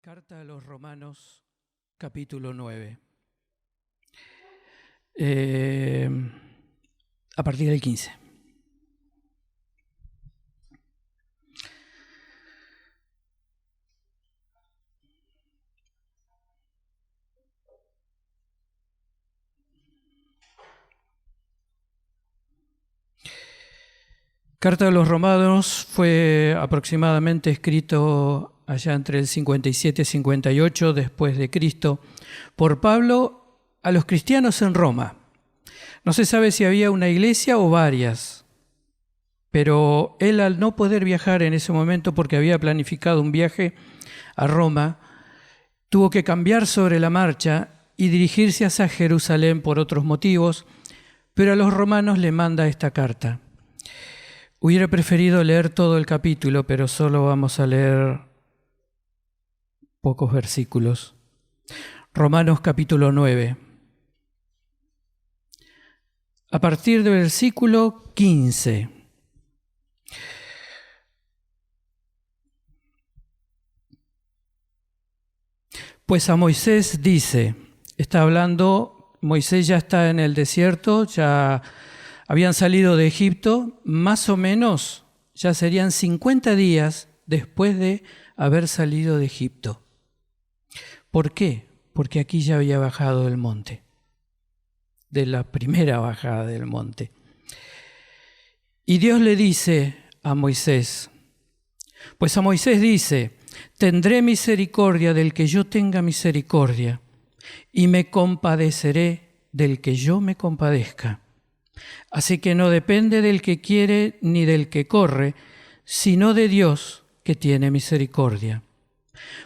Carta a los Romanos, capítulo 9. A partir del 15. Carta a los Romanos fue aproximadamente escrito allá entre el 57 y 58 después de Cristo por Pablo a los cristianos en Roma. No se sabe si había una iglesia o varias, pero él, al no poder viajar en ese momento porque había planificado un viaje a Roma, tuvo que cambiar sobre la marcha y dirigirse hacia Jerusalén por otros motivos, pero a los romanos le manda esta carta. Hubiera preferido leer todo el capítulo, pero solo vamos a leer pocos versículos. Romanos capítulo 9. A partir del versículo 15. Pues a Moisés dice, está hablando, Moisés ya está en el desierto, ya habían salido de Egipto, más o menos ya serían 50 días después de haber salido de Egipto. ¿Por qué? Porque aquí ya había bajado del monte, de la primera bajada del monte. Y Dios le dice a Moisés, pues a Moisés dice, tendré misericordia del que yo tenga misericordia, y me compadeceré del que yo me compadezca. Así que no depende del que quiere ni del que corre, sino de Dios que tiene misericordia.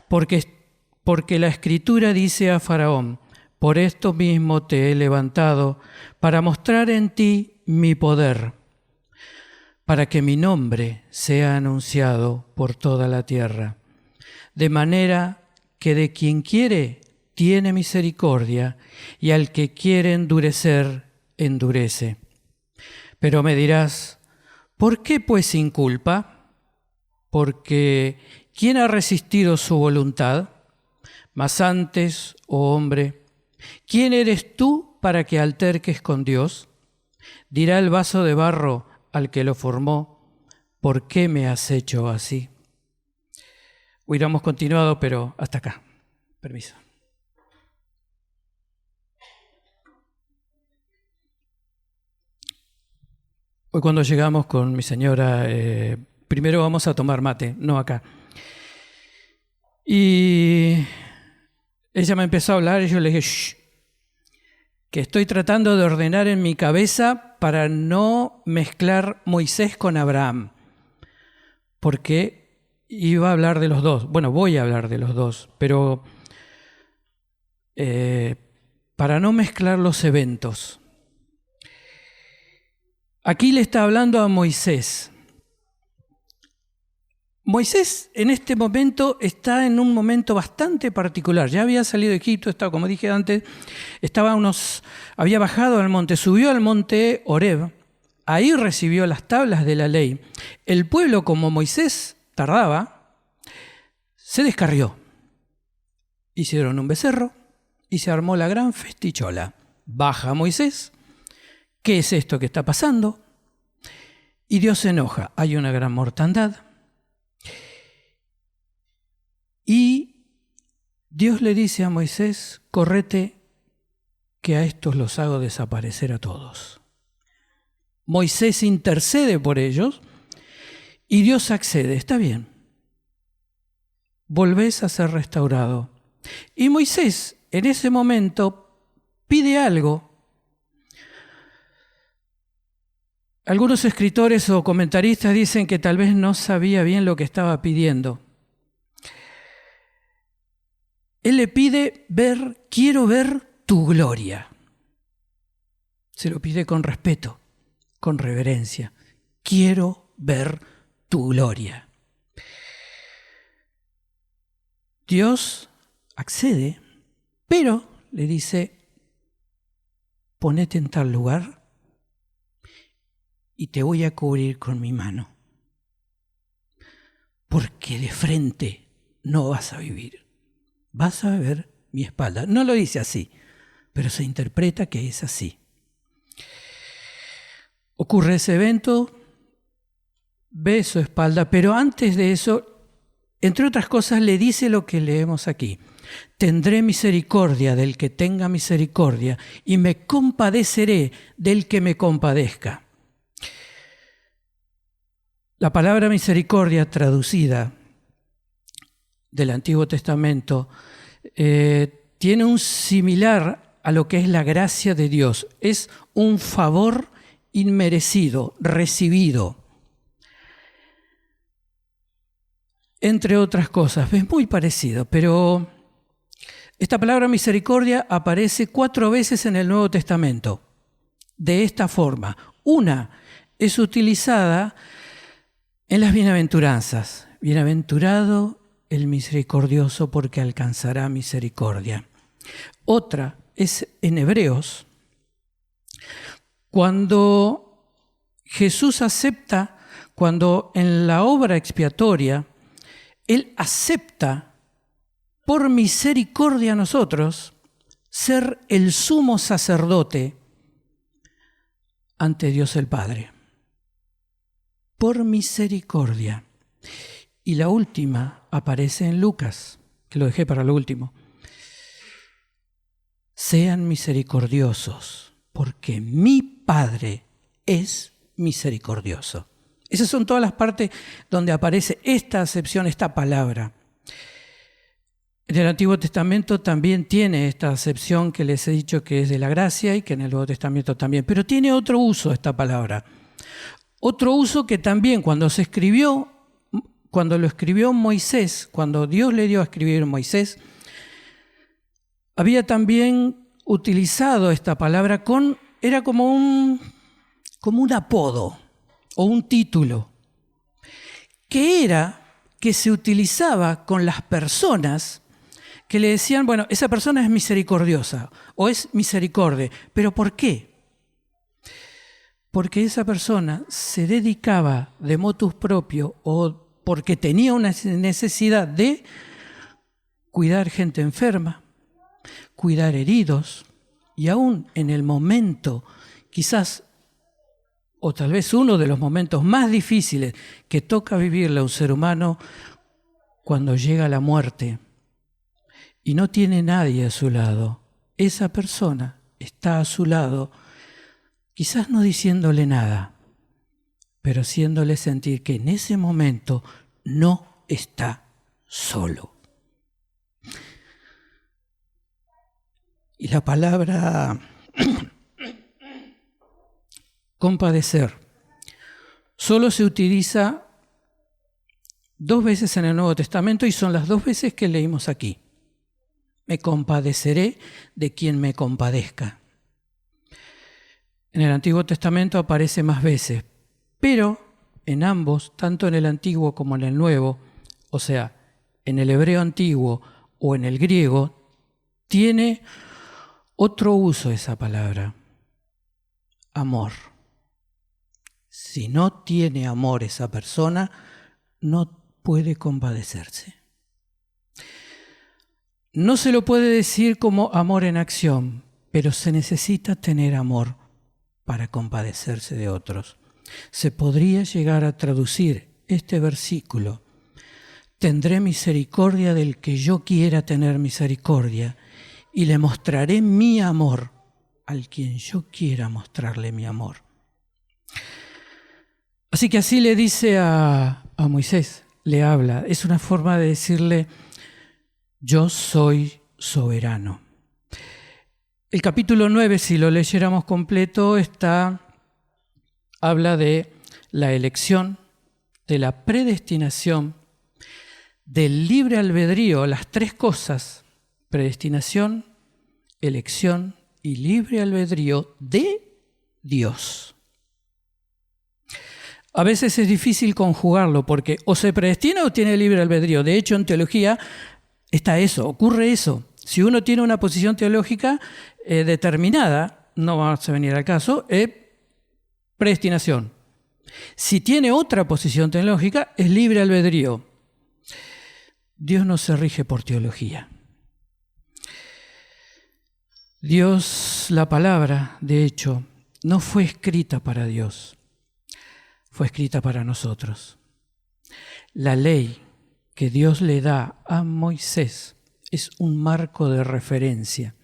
Porque la Escritura dice a Faraón, por esto mismo te he levantado, para mostrar en ti mi poder, para que mi nombre sea anunciado por toda la tierra. De manera que de quien quiere tiene misericordia, y al que quiere endurecer, endurece. Pero me dirás, ¿por qué pues sin culpa? Porque ¿quién ha resistido su voluntad? Mas antes, oh hombre, ¿quién eres tú para que alterques con Dios? Dirá el vaso de barro al que lo formó, ¿por qué me has hecho así? Hubiéramos continuado, pero hasta acá. Permiso. Hoy cuando llegamos con mi señora, primero vamos a tomar mate, no acá. Y ella me empezó a hablar y yo le dije, shh, que estoy tratando de ordenar en mi cabeza para no mezclar Moisés con Abraham, porque iba a hablar de los dos. Bueno, voy a hablar de los dos, pero para no mezclar los eventos. Aquí le está hablando a Moisés. Moisés en este momento está en un momento bastante particular. Ya había salido de Egipto, estaba, como dije antes, había bajado al monte, subió al monte Horeb. Ahí recibió las tablas de la ley. El pueblo, como Moisés tardaba, se descarrió. Hicieron un becerro y se armó la gran festichola. Baja Moisés. ¿Qué es esto que está pasando? Y Dios se enoja. Hay una gran mortandad. Y Dios le dice a Moisés, correte, que a estos los hago desaparecer a todos. Moisés intercede por ellos y Dios accede. Está bien. Volvés a ser restaurado. Y Moisés en ese momento pide algo. Algunos escritores o comentaristas dicen que tal vez no sabía bien lo que estaba pidiendo. Él le pide quiero ver tu gloria. Se lo pide con respeto, con reverencia. Quiero ver tu gloria. Dios accede, pero le dice, ponete en tal lugar y te voy a cubrir con mi mano, porque de frente no vas a vivir. vas a ver mi espalda. No lo dice así, pero se interpreta que es así. Ocurre ese evento, ve su espalda, pero antes de eso, entre otras cosas, le dice lo que leemos aquí. Tendré misericordia del que tenga misericordia y me compadeceré del que me compadezca. La palabra misericordia traducida del Antiguo Testamento tiene un similar a lo que es la gracia de Dios. Es un favor inmerecido, recibido. Entre otras cosas, es muy parecido, pero esta palabra misericordia aparece 4 veces en el Nuevo Testamento, de esta forma. Una es utilizada en las bienaventuranzas. Bienaventurado el misericordioso porque alcanzará misericordia. Otra es en Hebreos, cuando Jesús acepta, cuando en la obra expiatoria, Él acepta por misericordia a nosotros ser el sumo sacerdote ante Dios el Padre. Por misericordia. Y la última aparece en Lucas, que lo dejé para lo último. Sean misericordiosos, porque mi Padre es misericordioso. Esas son todas las partes donde aparece esta acepción, esta palabra. En el Antiguo Testamento también tiene esta acepción que les he dicho que es de la gracia y que en el Nuevo Testamento también, pero tiene otro uso esta palabra. Otro uso que también cuando lo escribió Moisés, cuando Dios le dio a escribir a Moisés, había también utilizado esta palabra era como un apodo o un título, que se utilizaba con las personas que le decían, bueno, esa persona es misericordiosa o es misericordia. ¿Pero por qué? Porque esa persona se dedicaba de motus propio o porque tenía una necesidad de cuidar gente enferma, cuidar heridos, y aún en el momento, quizás, o tal vez uno de los momentos más difíciles que toca vivirle a un ser humano, cuando llega la muerte y no tiene nadie a su lado, esa persona está a su lado, quizás no diciéndole nada, pero haciéndole sentir que en ese momento no está solo. Y la palabra compadecer solo se utiliza 2 veces en el Nuevo Testamento y son las 2 veces que leímos aquí. Me compadeceré de quien me compadezca. En el Antiguo Testamento aparece más veces, pero en ambos, tanto en el Antiguo como en el Nuevo, o sea, en el hebreo antiguo o en el griego, tiene otro uso esa palabra, amor. Si no tiene amor esa persona, no puede compadecerse. No se lo puede decir como amor en acción, pero se necesita tener amor para compadecerse de otros. Se podría llegar a traducir este versículo: tendré misericordia del que yo quiera tener misericordia y le mostraré mi amor al quien yo quiera mostrarle mi amor. Así que así le dice a Moisés, le habla. Es una forma de decirle, yo soy soberano. El capítulo 9, si lo leyéramos completo, habla de la elección, de la predestinación, del libre albedrío, las 3 cosas, predestinación, elección y libre albedrío de Dios. A veces es difícil conjugarlo porque o se predestina o tiene libre albedrío. De hecho, en teología ocurre eso. Si uno tiene una posición teológica determinada, no vamos a venir al caso, es predestinación. Si tiene otra posición teológica, es libre albedrío. Dios no se rige por teología. Dios, la palabra, de hecho, no fue escrita para Dios, fue escrita para nosotros. La ley que Dios le da a Moisés es un marco de referencia.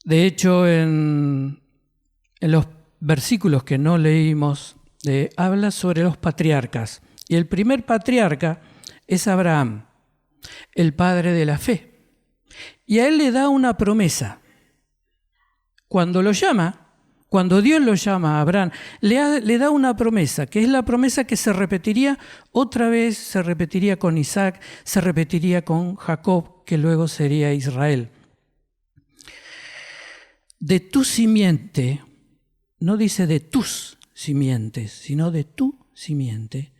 De hecho, en los versículos que no leímos, habla sobre los patriarcas. Y el primer patriarca es Abraham, el padre de la fe. Y a él le da una promesa. Cuando Dios lo llama a Abraham, le da una promesa, que es la promesa que se repetiría otra vez, se repetiría con Isaac, se repetiría con Jacob, que luego sería Israel. De tu simiente, no dice de tus simientes, sino de tu simiente.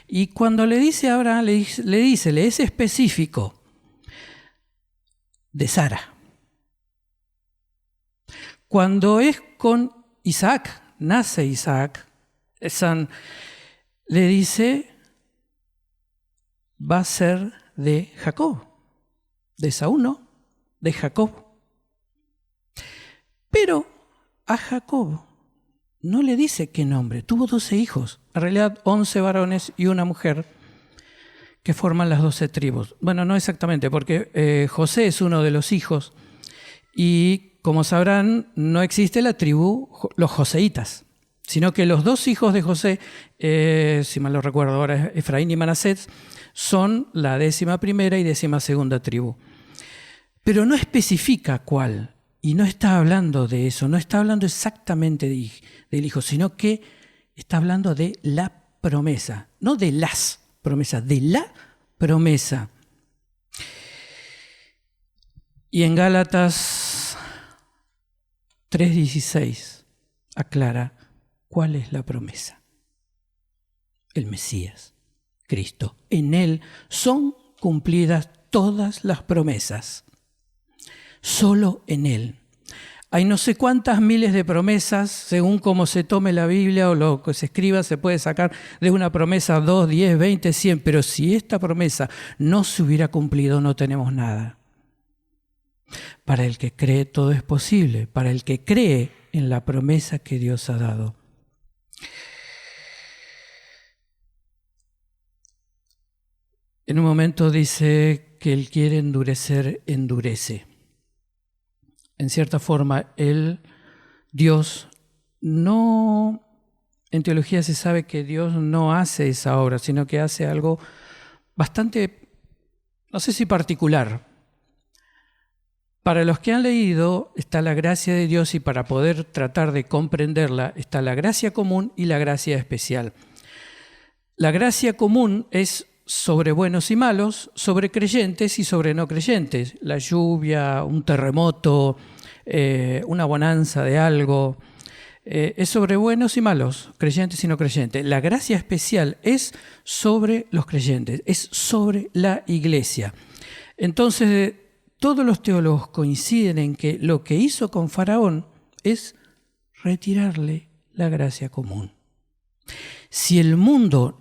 Y cuando le dice a Abraham, le es específico, de Sara. Cuando es con Isaac, nace Isaac, le dice, va a ser de Jacob, de Esaú no, de Jacob. Pero a Jacob no le dice qué nombre, tuvo 12 hijos, en realidad 11 varones y una mujer, que forman las 12 tribus. Bueno, no exactamente, porque José es uno de los hijos y, como sabrán, no existe la tribu, los joseítas, sino que los dos hijos de José, si mal lo recuerdo ahora, Efraín y Manasés, son la 11ª y 12ª tribu. Pero no especifica cuál, y no está hablando de eso, no está hablando exactamente del hijo, sino que está hablando de la promesa, no de las promesas, de la promesa. Y en Gálatas 3:16 aclara cuál es la promesa. El Mesías, Cristo. En Él son cumplidas todas las promesas. Solo en Él. Hay no sé cuántas miles de promesas, según cómo se tome la Biblia o lo que se escriba, se puede sacar de una promesa 2, 10, 20, 100, pero si esta promesa no se hubiera cumplido, no tenemos nada. Para el que cree todo es posible, para el que cree en la promesa que Dios ha dado. En un momento dice que Él quiere endurecer, endurece. En cierta forma, Dios no, en teología se sabe que Dios no hace esa obra, sino que hace algo bastante, no sé si particular. Para los que han leído está la gracia de Dios y para poder tratar de comprenderla está la gracia común y la gracia especial. La gracia común es sobre buenos y malos, sobre creyentes y sobre no creyentes. La lluvia, un terremoto, una bonanza de algo, es sobre buenos y malos, creyentes y no creyentes. La gracia especial es sobre los creyentes, es sobre la iglesia. Entonces, todos los teólogos coinciden en que lo que hizo con Faraón es retirarle la gracia común. Si el mundo,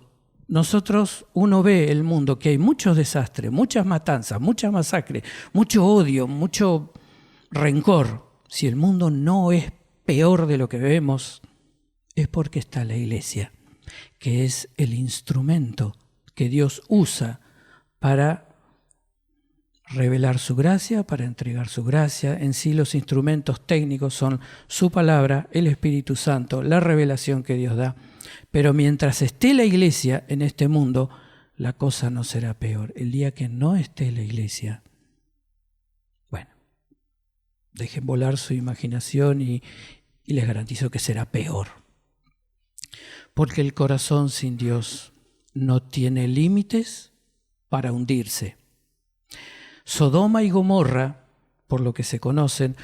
uno ve el mundo, que hay muchos desastres, muchas matanzas, muchas masacres, mucho odio, mucho rencor, si el mundo no es peor de lo que vemos, es porque está la iglesia, que es el instrumento que Dios usa para revelar su gracia, para entregar su gracia. En sí los instrumentos técnicos son su palabra, el Espíritu Santo, la revelación que Dios da. Pero mientras esté la iglesia en este mundo, la cosa no será peor. El día que no esté la iglesia, bueno, dejen volar su imaginación y les garantizo que será peor. Porque el corazón sin Dios no tiene límites para hundirse. Sodoma y Gomorra, por lo que se conocen,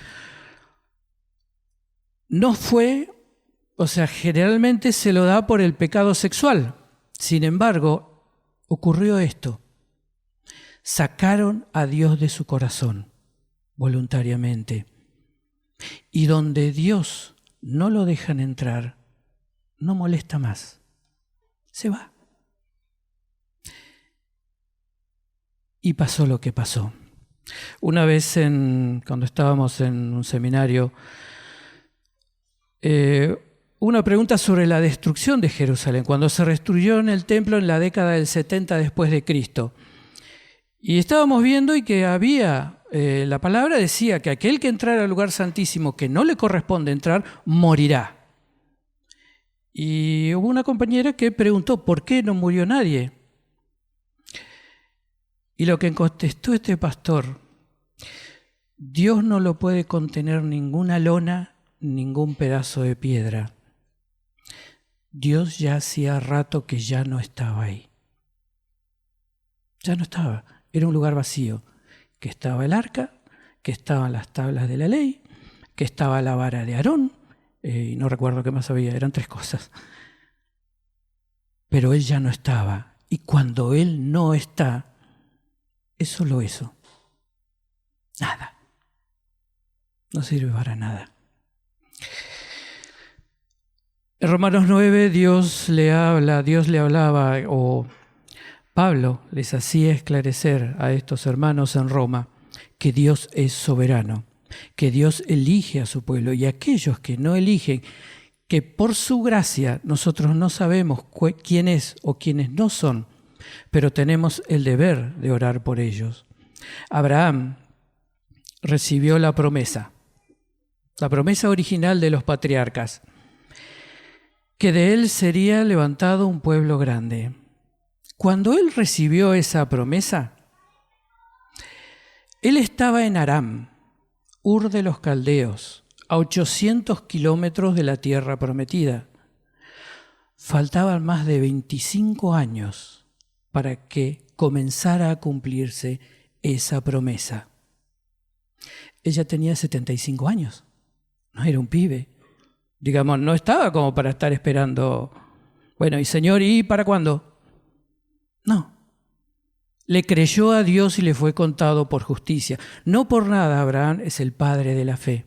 no fue, generalmente se lo da por el pecado sexual. Sin embargo, ocurrió esto. Sacaron a Dios de su corazón voluntariamente. Y donde Dios no lo dejan entrar, no molesta más. Se va. Y pasó lo que pasó. Una vez cuando estábamos en un seminario, una pregunta sobre la destrucción de Jerusalén, cuando se destruyó en el templo en la década del 70 después de Cristo. Y estábamos viendo y que había, la palabra decía que aquel que entrara al lugar santísimo que no le corresponde entrar, morirá. Y hubo una compañera que preguntó, ¿por qué no murió nadie? Y lo que contestó este pastor, Dios no lo puede contener ninguna lona, ningún pedazo de piedra. Dios ya hacía rato que ya no estaba ahí. Ya no estaba. Era un lugar vacío. Que estaba el arca, que estaban las tablas de la ley, que estaba la vara de Aarón, y no recuerdo qué más había, eran 3 cosas. Pero Él ya no estaba. Y cuando Él no está, es solo eso. Nada. No sirve para nada. En Romanos 9 Dios le hablaba, o Pablo les hacía esclarecer a estos hermanos en Roma que Dios es soberano, que Dios elige a su pueblo, y aquellos que no eligen, que por su gracia nosotros no sabemos quién es o quiénes no son, pero tenemos el deber de orar por ellos. Abraham recibió la promesa original de los patriarcas, que de él sería levantado un pueblo grande. Cuando él recibió esa promesa, él estaba en Aram, Ur de los Caldeos, a 800 kilómetros de la tierra prometida. Faltaban más de 25 años para que comenzara a cumplirse esa promesa. Ella tenía 75 años, no era un pibe. Digamos, no estaba como para estar esperando, bueno, y Señor, ¿y para cuándo? No. Le creyó a Dios y le fue contado por justicia. No por nada Abraham es el padre de la fe.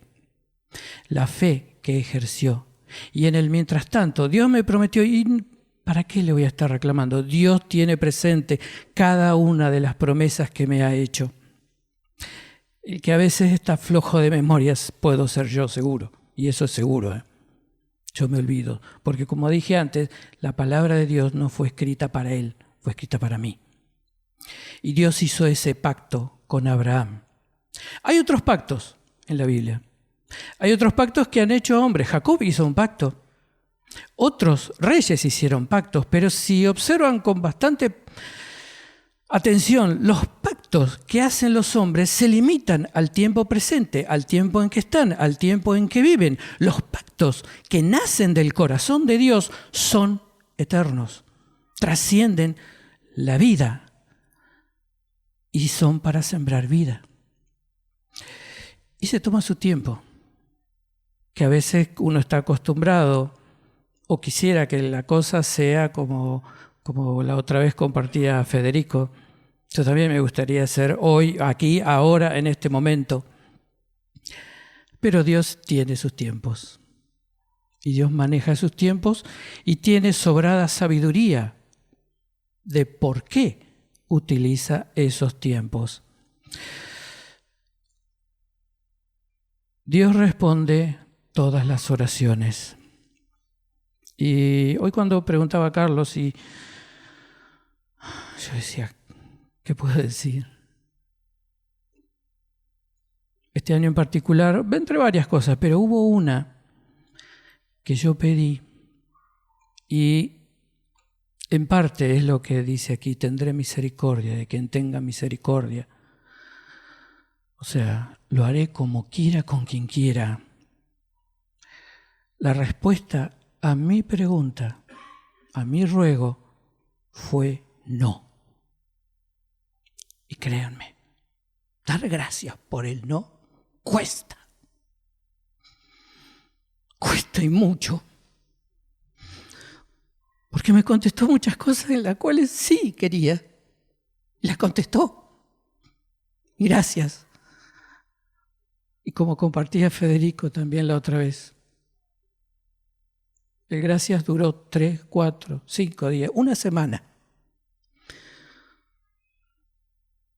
La fe que ejerció. Y en el mientras tanto, Dios me prometió, ¿y para qué le voy a estar reclamando? Dios tiene presente cada una de las promesas que me ha hecho. El que a veces está flojo de memorias puedo ser yo, seguro. Y eso es seguro, Yo me olvido. Porque como dije antes, la palabra de Dios no fue escrita para él, fue escrita para mí. Y Dios hizo ese pacto con Abraham. Hay otros pactos en la Biblia. Hay otros pactos que han hecho hombres. Jacob hizo un pacto. Otros reyes hicieron pactos, pero si observan con bastante atención, los pactos que hacen los hombres se limitan al tiempo presente, al tiempo en que están, al tiempo en que viven. Los pactos que nacen del corazón de Dios son eternos, trascienden la vida y son para sembrar vida. Y se toma su tiempo, que a veces uno está acostumbrado o quisiera que la cosa sea como la otra vez compartía Federico. Yo también me gustaría ser hoy, aquí, ahora, en este momento. Pero Dios tiene sus tiempos. Y Dios maneja sus tiempos y tiene sobrada sabiduría de por qué utiliza esos tiempos. Dios responde todas las oraciones. Y hoy cuando preguntaba a Carlos, y yo decía, ¿qué puedo decir? Este año en particular, entre varias cosas, pero hubo una que yo pedí y en parte es lo que dice aquí, tendré misericordia de quien tenga misericordia. O sea, lo haré como quiera, con quien quiera. La respuesta a mi pregunta, a mi ruego, fue no. Y créanme, dar gracias por el no cuesta. Cuesta y mucho. Porque me contestó muchas cosas en las cuales sí quería. Las contestó. Y gracias. Y como compartía Federico también la otra vez, el gracias duró 3, 4, 5 días, una semana.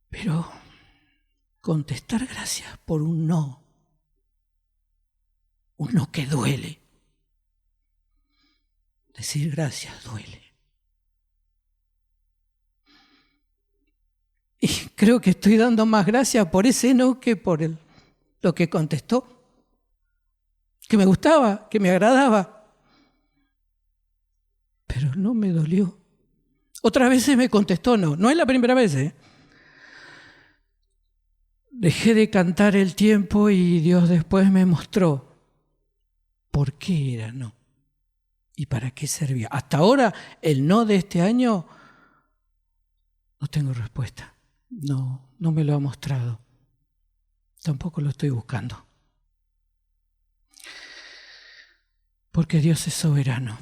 Pero contestar gracias por un no que duele. Decir gracias duele. Y creo que estoy dando más gracias por ese no que por lo que contestó, que me gustaba, que me agradaba, pero no me dolió. Otras veces me contestó no es la primera vez. Dejé de cantar el tiempo y Dios después me mostró por qué era no y para qué servía. Hasta ahora, el no de este año, no tengo respuesta. No me lo ha mostrado. Tampoco lo estoy buscando. Porque Dios es soberano.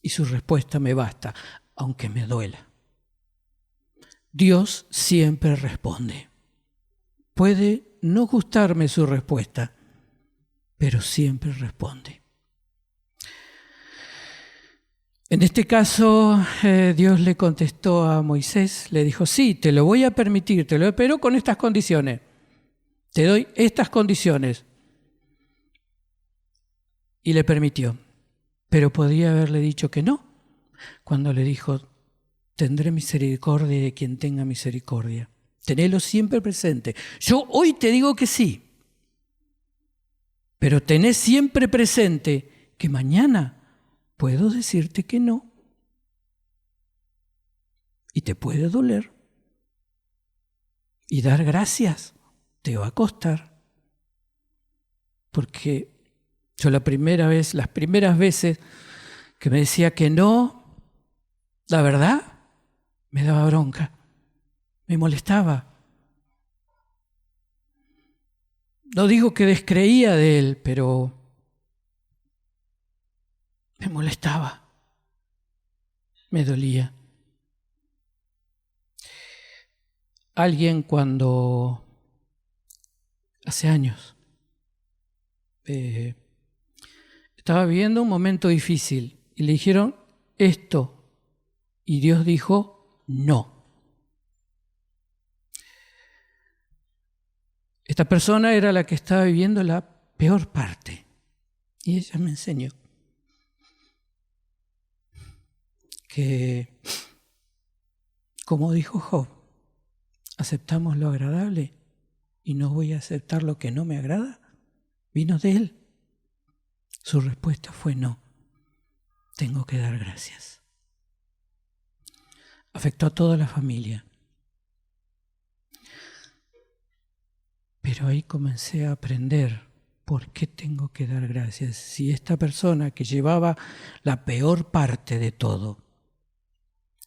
Y su respuesta me basta, aunque me duela. Dios siempre responde. Puede no gustarme su respuesta, pero siempre responde. En este caso, Dios le contestó a Moisés, le dijo, sí, te lo voy a permitir, pero con estas condiciones. Te doy estas condiciones. Y le permitió. Pero podría haberle dicho que no, cuando le dijo, tendré misericordia de quien tenga misericordia. Tenelo siempre presente. Yo hoy te digo que sí, pero tenés siempre presente que mañana puedo decirte que no. Y te puede doler. Y dar gracias te va a costar. Porque yo las primeras veces que me decía que no, la verdad, me daba bronca, me molestaba. No digo que descreía de él, pero me molestaba, me dolía. Alguien cuando, hace años, estaba viviendo un momento difícil y le dijeron esto y Dios dijo no. Esta persona era la que estaba viviendo la peor parte y ella me enseñó que, como dijo Job, aceptamos lo agradable y no voy a aceptar lo que no me agrada. Vino de él. Su respuesta fue no. Tengo que dar gracias. Afectó a toda la familia. Pero ahí comencé a aprender por qué tengo que dar gracias. Si esta persona que llevaba la peor parte de todo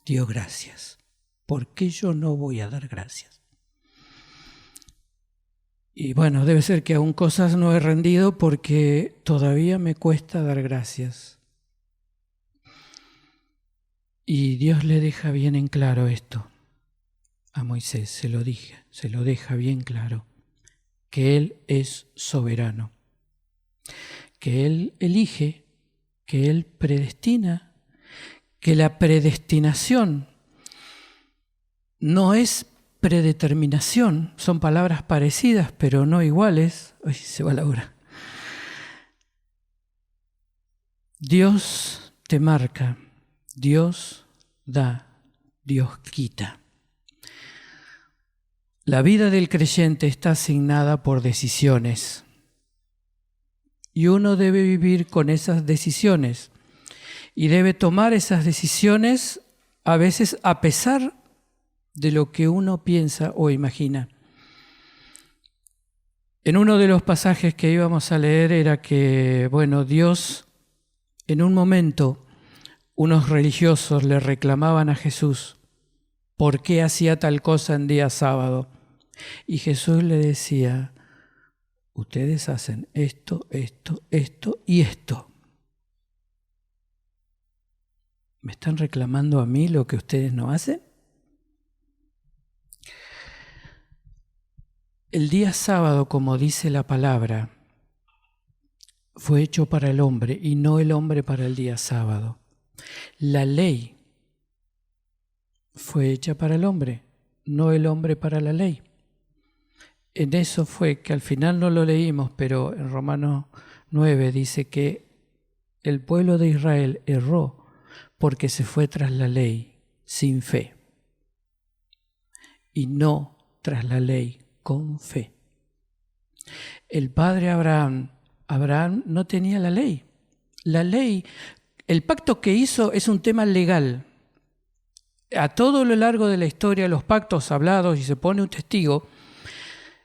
dio gracias, ¿por qué yo no voy a dar gracias? Y bueno, debe ser que aún cosas no he rendido porque todavía me cuesta dar gracias. Y Dios le deja bien en claro esto a Moisés, se lo deja bien claro, que Él es soberano, que Él elige, que Él predestina, que la predestinación no es predeterminación, son palabras parecidas pero no iguales. Ay, se va la hora. Dios te marca, Dios da, Dios quita. La vida del creyente está asignada por decisiones y uno debe vivir con esas decisiones y debe tomar esas decisiones a veces a pesar de lo que uno piensa o imagina. En uno de los pasajes que íbamos a leer era que, Dios, en un momento, unos religiosos le reclamaban a Jesús por qué hacía tal cosa en día sábado. Y Jesús le decía, ustedes hacen esto, esto, esto y esto. ¿Me están reclamando a mí lo que ustedes no hacen? El día sábado, como dice la palabra, fue hecho para el hombre y no el hombre para el día sábado. La ley fue hecha para el hombre, no el hombre para la ley. En eso fue que al final no lo leímos, pero en Romanos 9 dice que el pueblo de Israel erró porque se fue tras la ley sin fe y no tras la ley con fe. El padre Abraham no tenía la ley. La ley, el pacto que hizo es un tema legal. A todo lo largo de la historia, los pactos hablados, y se pone un testigo,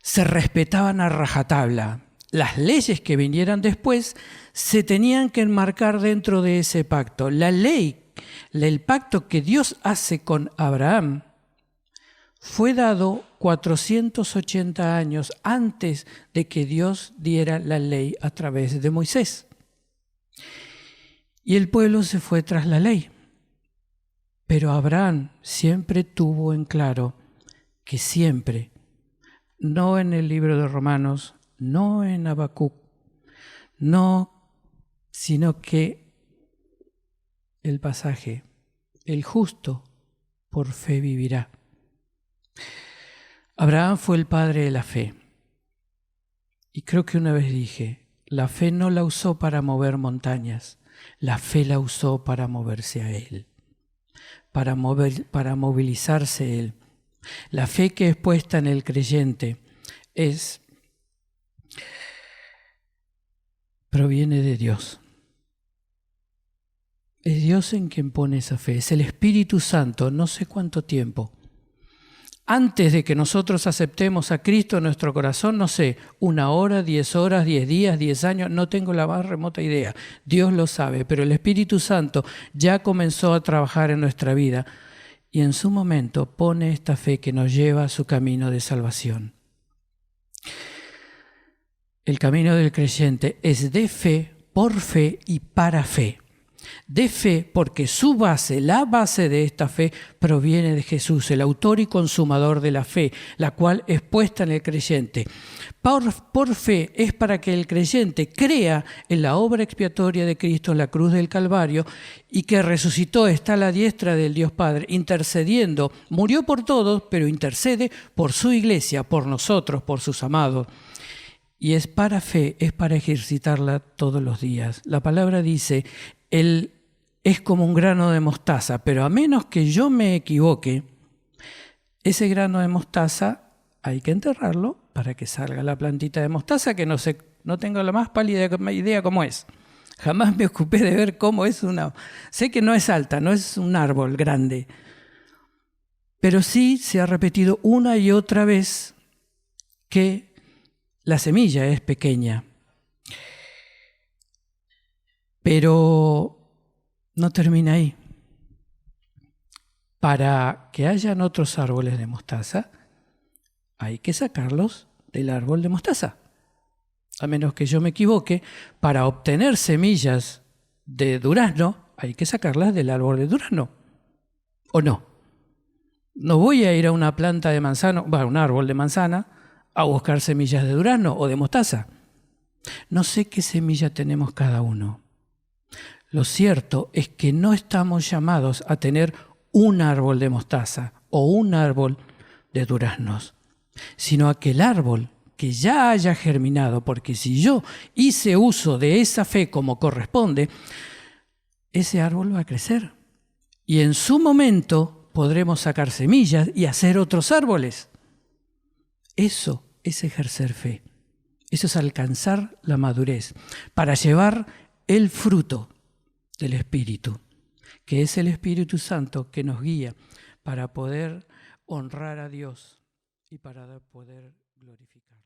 se respetaban a rajatabla. Las leyes que vinieran después se tenían que enmarcar dentro de ese pacto. La ley, el pacto que Dios hace con Abraham, fue dado 480 años antes de que Dios diera la ley a través de Moisés. Y el pueblo se fue tras la ley. Pero Abraham siempre tuvo en claro que siempre, no en el libro de Romanos, no en Habacuc, no, sino que el pasaje, el justo por fe vivirá. Abraham fue el padre de la fe. Y creo que una vez dije, la fe no la usó para mover montañas, la fe la usó para moverse a él, para movilizarse él. La fe que es puesta en el creyente proviene de Dios. Es Dios en quien pone esa fe, es el Espíritu Santo, no sé cuánto tiempo. Antes de que nosotros aceptemos a Cristo en nuestro corazón, no sé, 1 hora, 10 horas, 10 días, 10 años, no tengo la más remota idea. Dios lo sabe, pero el Espíritu Santo ya comenzó a trabajar en nuestra vida y en su momento pone esta fe que nos lleva a su camino de salvación. El camino del creyente es de fe, por fe y para fe. De fe, porque su base, la base de esta fe, proviene de Jesús, el autor y consumador de la fe, la cual es puesta en el creyente. Por fe es para que el creyente crea en la obra expiatoria de Cristo en la cruz del Calvario y que resucitó, está a la diestra del Dios Padre, intercediendo, murió por todos, pero intercede por su iglesia, por nosotros, por sus amados. Y es para fe, es para ejercitarla todos los días. La palabra dice, Él es como un grano de mostaza, pero a menos que yo me equivoque, ese grano de mostaza hay que enterrarlo para que salga la plantita de mostaza, que no tengo la más pálida idea cómo es. Jamás me ocupé de ver cómo es una. Sé que no es alta, no es un árbol grande, pero sí se ha repetido una y otra vez que la semilla es pequeña. Pero no termina ahí. Para que hayan otros árboles de mostaza, hay que sacarlos del árbol de mostaza. A menos que yo me equivoque, para obtener semillas de durazno, hay que sacarlas del árbol de durazno. ¿O no? No voy a ir a una planta de manzana, un árbol de manzana, a buscar semillas de durazno o de mostaza. No sé qué semilla tenemos cada uno. Lo cierto es que no estamos llamados a tener un árbol de mostaza o un árbol de duraznos, sino aquel árbol que ya haya germinado, porque si yo hice uso de esa fe como corresponde, ese árbol va a crecer y en su momento podremos sacar semillas y hacer otros árboles. Eso es ejercer fe, eso es alcanzar la madurez para llevar el fruto del Espíritu, que es el Espíritu Santo que nos guía para poder honrar a Dios y para poder glorificarlo.